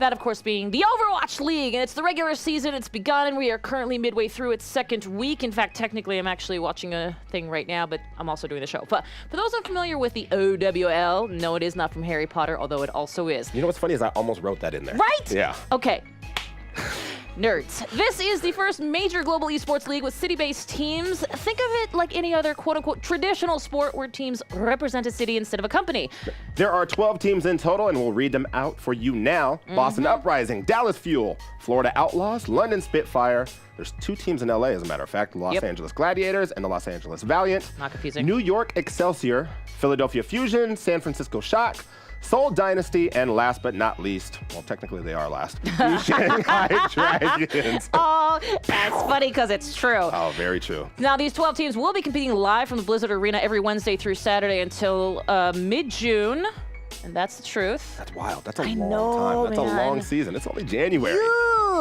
That, of course, being the Overwatch League, and it's the regular season. It's begun, and we are currently midway through its second week. In fact, technically, I'm actually watching a thing right now, but I'm also doing the show. But for those unfamiliar with the OWL, no, it is not from Harry Potter, although it also is. You know what's funny is I almost wrote that in there. Right? Yeah. Okay. Nerds. This is the first major global esports league with city-based teams. Think of it like any other quote-unquote traditional sport where teams represent a city instead of a company. There are 12 teams in total, and we'll read them out for you now. Boston Uprising, Dallas Fuel, Florida Outlaws, London Spitfire. There's 2 teams in LA, as a matter of fact, the Los Angeles Gladiators and the Los Angeles Valiant. Not confusing. New York Excelsior, Philadelphia Fusion, San Francisco Shock, Seoul Dynasty, and last but not least, well, technically they are last, the Shanghai Dragons. Oh, that's funny because it's true. Oh, very true. Now, these 12 teams will be competing live from the Blizzard Arena every Wednesday through Saturday until mid-June. And that's the truth. That's wild. That's a long know, time. That's man. a long season. It's only January.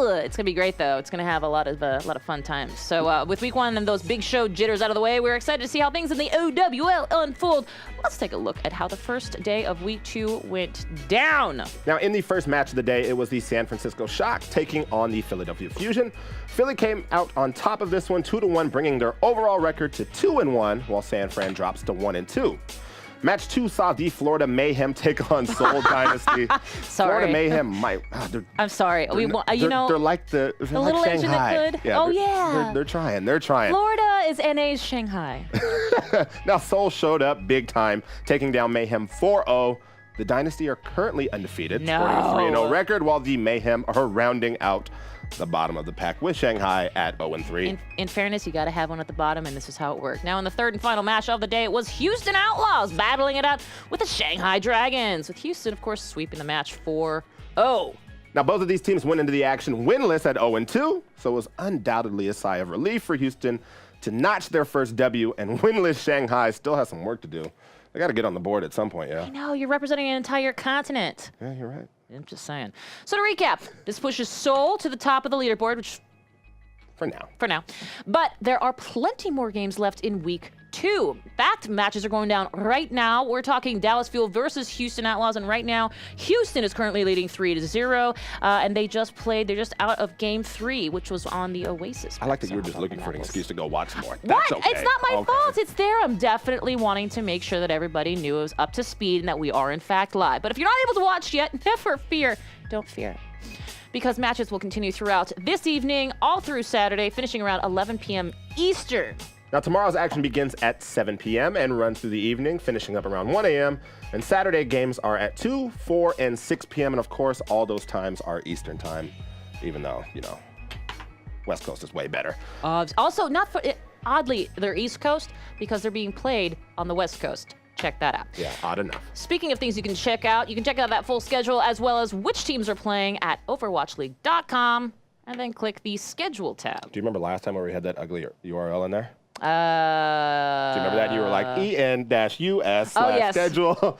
It's gonna be great though. It's gonna have a lot of fun times. So with week 1 and those big show jitters out of the way, we're excited to see how things in the OWL unfold. Let's take a look at how the first day of week 2 went down. Now, in the first match of the day, it was the San Francisco Shock taking on the Philadelphia Fusion. Philly came out on top of this one, 2-1, bringing their overall record to 2-1, while San Fran drops to 1-2. Match 2 saw the Florida Mayhem take on Seoul Dynasty. Sorry. Florida Mayhem might. I'm sorry. They're like the little like engine Shanghai. that could. Yeah, Oh yeah. They're trying. They're trying. Florida is NA's Shanghai. Now Seoul showed up big time, taking down Mayhem 4-0. The Dynasty are currently undefeated, sporting a 3-0 record, while the Mayhem are rounding out the bottom of the pack with Shanghai at 0-3. In fairness, you got to have one at the bottom, and this is how it worked. Now, in the third and final match of the day, it was Houston Outlaws battling it out with the Shanghai Dragons, with Houston, of course, sweeping the match 4-0. Now, both of these teams went into the action winless at 0-2, so it was undoubtedly a sigh of relief for Houston to notch their first W, and winless Shanghai still has some work to do. They got to get on the board at some point, yeah. I know, you're representing an entire continent. Yeah, you're right. I'm just saying. So to recap, this pushes Seoul to the top of the leaderboard, which For now. For now. But there are plenty more games left in week 2. In fact, matches are going down right now. We're talking Dallas Fuel versus Houston Outlaws, and right now, Houston is currently leading 3-0, and they're just out of game 3, which was on the Oasis. I like that you were just looking for an excuse to go watch more. What? That's okay. It's not my fault. It's there. I'm definitely wanting to make sure that everybody knew it was up to speed and that we are, in fact, live. But if you're not able to watch yet, never fear. Don't fear. Because matches will continue throughout this evening, all through Saturday, finishing around 11 p.m. Eastern. Now, tomorrow's action begins at 7 p.m. and runs through the evening, finishing up around 1 a.m. And Saturday games are at 2, 4, and 6 p.m. And, of course, all those times are Eastern time, even though, you know, West Coast is way better. Also, oddly, they're East Coast because they're being played on the West Coast. Check that out. Yeah, odd enough. Speaking of things you can check out that full schedule as well as which teams are playing at overwatchleague.com, and then click the schedule tab. Do you remember last time where we had that ugly URL in there? Do you remember that? You were like en-us/schedule.